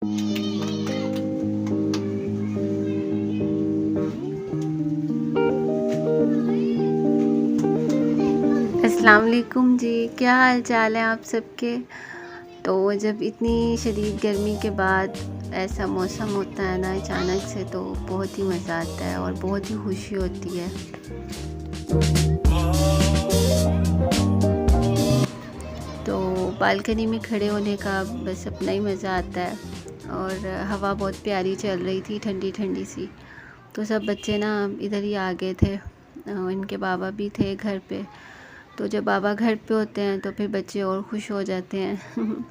अस्सलाम वालेकुम जी, क्या हाल चाल है आप सबके। तो जब इतनी शदीद गर्मी के बाद ऐसा मौसम होता है ना अचानक से, तो बहुत ही मज़ा आता है और बहुत ही खुशी होती है। तो बालकनी में खड़े होने का बस अपना ही मज़ा आता है। और हवा बहुत प्यारी चल रही थी, ठंडी ठंडी सी। तो सब बच्चे ना इधर ही आ गए थे, इनके बाबा भी थे घर पे। तो जब बाबा घर पे होते हैं तो फिर बच्चे और खुश हो जाते हैं।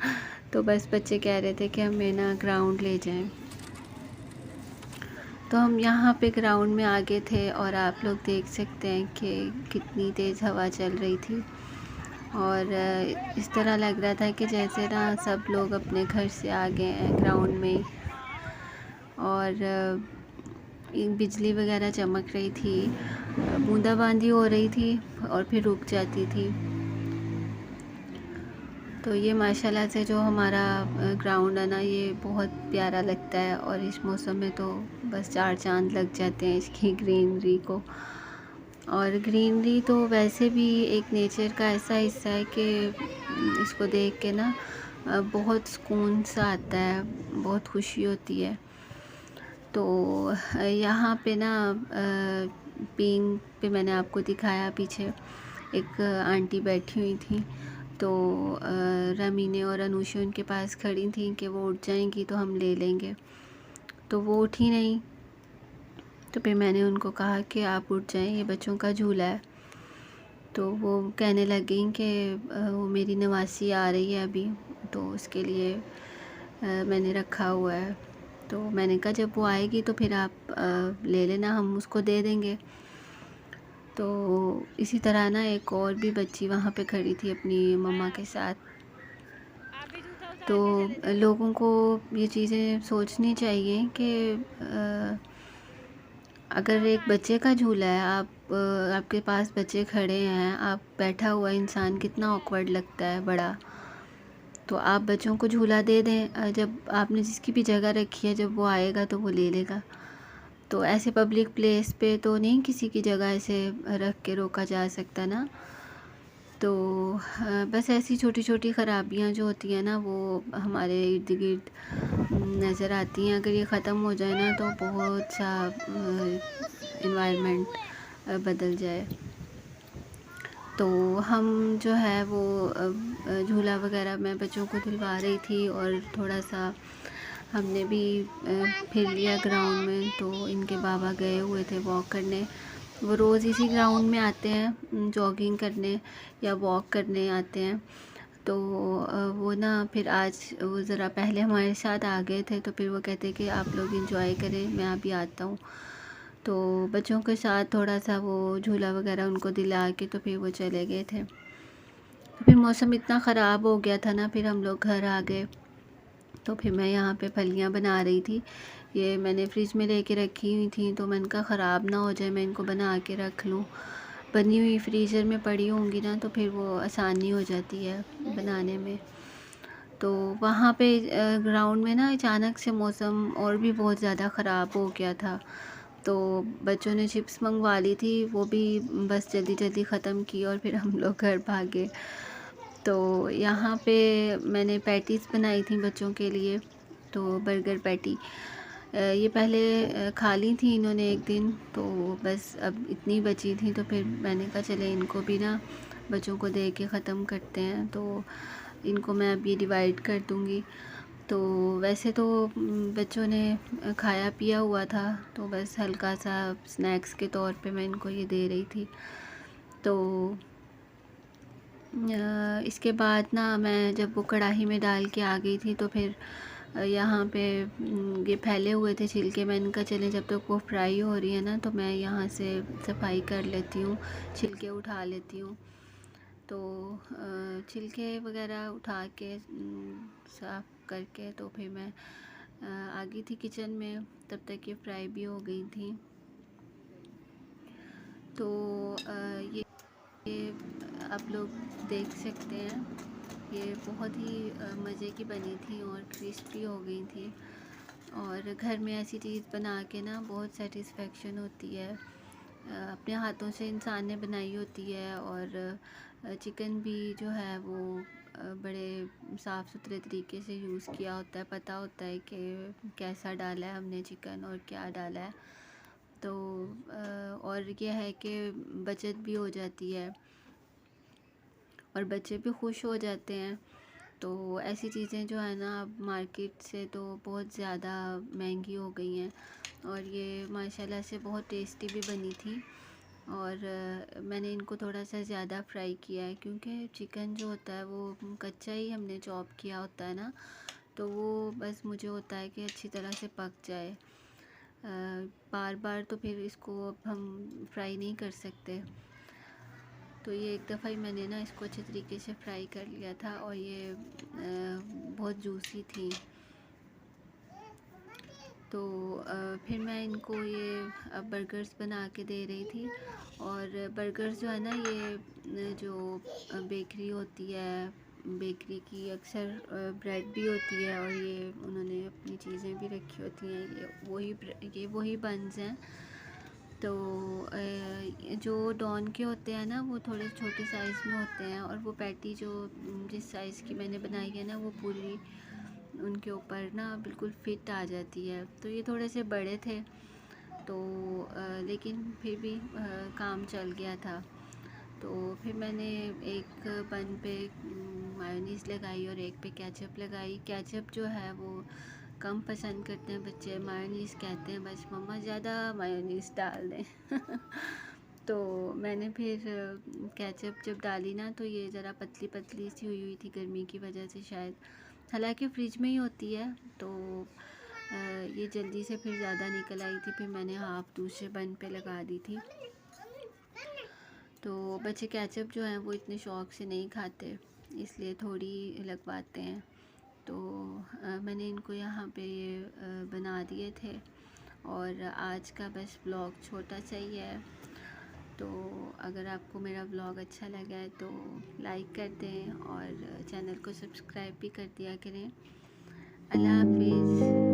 तो बस बच्चे कह रहे थे कि हमें ना ग्राउंड ले जाएं। तो हम यहाँ पे ग्राउंड में आ गए थे और आप लोग देख सकते हैं कि कितनी तेज़ हवा चल रही थी। और इस तरह लग रहा था कि जैसे ना सब लोग अपने घर से आ गए हैं ग्राउंड में। और बिजली वगैरह चमक रही थी, बूंदाबांदी हो रही थी और फिर रुक जाती थी। तो ये माशाल्लाह से जो हमारा ग्राउंड है ना, ये बहुत प्यारा लगता है। और इस मौसम में तो बस चार चांद लग जाते हैं इसकी ग्रीनरी को। और ग्रीनरी तो वैसे भी एक नेचर का ऐसा हिस्सा है कि इसको देख के ना बहुत सुकून सा आता है, बहुत खुशी होती है। तो यहाँ पे ना पिंक पे मैंने आपको दिखाया, पीछे एक आंटी बैठी हुई थी। तो रमीने और अनुषा उनके पास खड़ी थी कि वो उठ जाएंगी तो हम ले लेंगे। तो वो उठी नहीं, तो फिर मैंने उनको कहा कि आप उठ जाएं, ये बच्चों का झूला है। तो वो कहने लग गई कि वो मेरी नवासी आ रही है अभी, तो उसके लिए मैंने रखा हुआ है। तो मैंने कहा जब वो आएगी तो फिर आप ले लेना, हम उसको दे देंगे। तो इसी तरह ना एक और भी बच्ची वहाँ पे खड़ी थी अपनी मम्मा के साथ। तो लोगों को ये चीज़ें सोचनी चाहिए कि अगर एक बच्चे का झूला है, आपके पास बच्चे खड़े हैं, आप बैठा हुआ इंसान कितना ऑकवर्ड लगता है बड़ा। तो आप बच्चों को झूला दे दें, जब आपने जिसकी भी जगह रखी है जब वो आएगा तो वो ले लेगा। तो ऐसे पब्लिक प्लेस पे तो नहीं किसी की जगह ऐसे रख के रोका जा सकता ना। तो बस ऐसी छोटी छोटी ख़राबियाँ जो होती हैं ना, वो हमारे इर्द गिर्द नज़र आती हैं। अगर ये ख़त्म हो जाए ना तो बहुत सा इन्वायरमेंट बदल जाए। तो हम जो है वो झूला वगैरह मैं बच्चों को दिलवा रही थी और थोड़ा सा हमने भी फिर लिया ग्राउंड में। तो इनके बाबा गए हुए थे वॉक करने। वो रोज़ इसी ग्राउंड में आते हैं जॉगिंग करने या वॉक करने आते हैं। तो वो ना फिर आज वो ज़रा पहले हमारे साथ आ गए थे, तो फिर वो कहते कि आप लोग इंजॉय करें, मैं अभी आता हूँ। तो बच्चों के साथ थोड़ा सा वो झूला वगैरह उनको दिला के तो फिर वो चले गए थे। तो फिर मौसम इतना ख़राब हो गया था ना, फिर हम लोग घर आ गए। तो फिर मैं यहाँ पे फलियाँ बना रही थी, ये मैंने फ्रिज में लेके रखी हुई थी। तो मैंने कहा ख़राब ना हो जाए, मैं इनको बना के रख लूँ। बनी हुई फ्रीज़र में पड़ी होंगी ना तो फिर वो आसानी हो जाती है बनाने में। तो वहाँ पे ग्राउंड में ना अचानक से मौसम और भी बहुत ज़्यादा ख़राब हो गया था। तो बच्चों ने चिप्स मंगवा ली थी, वो भी बस जल्दी जल्दी ख़त्म की और फिर हम लोग घर भागे। तो यहाँ पे मैंने पैटीज़ बनाई थी बच्चों के लिए, तो बर्गर पैटी। ये पहले खा ली थी इन्होंने एक दिन, तो बस अब इतनी बची थी तो फिर मैंने कहा चले इनको भी ना बच्चों को दे के ख़त्म करते हैं। तो इनको मैं अब ये डिवाइड कर दूँगी। तो वैसे तो बच्चों ने खाया पिया हुआ था, तो बस हल्का सा स्नैक्स के तौर पे मैं इनको ये दे रही थी। तो इसके बाद ना मैं जब वो कढ़ाई में डाल के आ गई थी तो फिर यहाँ पे ये फैले हुए थे छिलके। मैंने कहा चले जब तक वो फ्राई हो रही है ना तो मैं यहाँ से सफाई कर लेती हूँ, छिलके उठा लेती हूँ। तो छिलके वगैरह उठा के साफ़ करके तो फिर मैं आ गई थी किचन में, तब तक ये फ्राई भी हो गई थी। तो ये आप लोग देख सकते हैं ये बहुत ही मज़े की बनी थी और क्रिस्पी हो गई थी। और घर में ऐसी चीज़ बना के ना बहुत सेटिस्फेक्शन होती है। अपने हाथों से इंसान ने बनाई होती है। और चिकन भी जो है वो बड़े साफ़ सुथरे तरीके से यूज़ किया होता है, पता होता है कि कैसा डाला है हमने चिकन और क्या डाला है। तो और ये है कि बचत भी हो जाती है और बच्चे भी खुश हो जाते हैं। तो ऐसी चीज़ें जो है ना अब मार्केट से तो बहुत ज़्यादा महंगी हो गई हैं। और ये माशाल्लाह से बहुत टेस्टी भी बनी थी। और मैंने इनको थोड़ा सा ज़्यादा फ्राई किया है, क्योंकि चिकन जो होता है वो कच्चा ही हमने चॉप किया होता है ना, तो वो बस मुझे होता है कि अच्छी तरह से पक जाए। बार बार तो फिर इसको अब हम फ्राई नहीं कर सकते। तो ये एक दफ़ा ही मैंने ना इसको अच्छे तरीके से फ्राई कर लिया था और ये बहुत जूसी थी। तो फिर मैं इनको ये बर्गर्स बना के दे रही थी। और बर्गर्स जो है ना, ये जो बेकरी होती है, बेकरी की अक्सर ब्रेड भी होती है और ये उन्होंने अपनी चीज़ें भी रखी होती हैं। ये वही बन्स हैं। तो जो डॉन के होते हैं ना, वो थोड़े छोटे साइज़ में होते हैं और वो पैटी जो जिस साइज़ की मैंने बनाई है ना, वो पूरी उनके ऊपर ना बिल्कुल फिट आ जाती है। तो ये थोड़े से बड़े थे, तो लेकिन फिर भी काम चल गया था। तो फिर मैंने एक बन पे मायोनीज़ लगाई और एक पे केचप लगाई। केचप जो है वो कम पसंद करते हैं बच्चे, मायोनीज़ कहते हैं बस मम्मा ज़्यादा मायोनीज़ डाल दें। तो मैंने फिर केचप जब डाली ना, तो ये ज़रा पतली पतली सी हुई थी गर्मी की वजह से शायद, हालांकि फ्रिज में ही होती है। तो ये जल्दी से फिर ज़्यादा निकल आई थी, फिर मैंने हाफ़ दूसरे बन पे लगा दी थी। तो बच्चे केचप जो हैं वो इतने शौक़ से नहीं खाते, इसलिए थोड़ी लगवाते हैं। तो मैंने इनको यहाँ पे बना दिए थे। और आज का बस व्लॉग छोटा सा ही है। तो अगर आपको मेरा व्लॉग अच्छा लगा है तो लाइक कर दें और चैनल को सब्सक्राइब भी कर दिया करें। अल्लाह हाफ़िज़।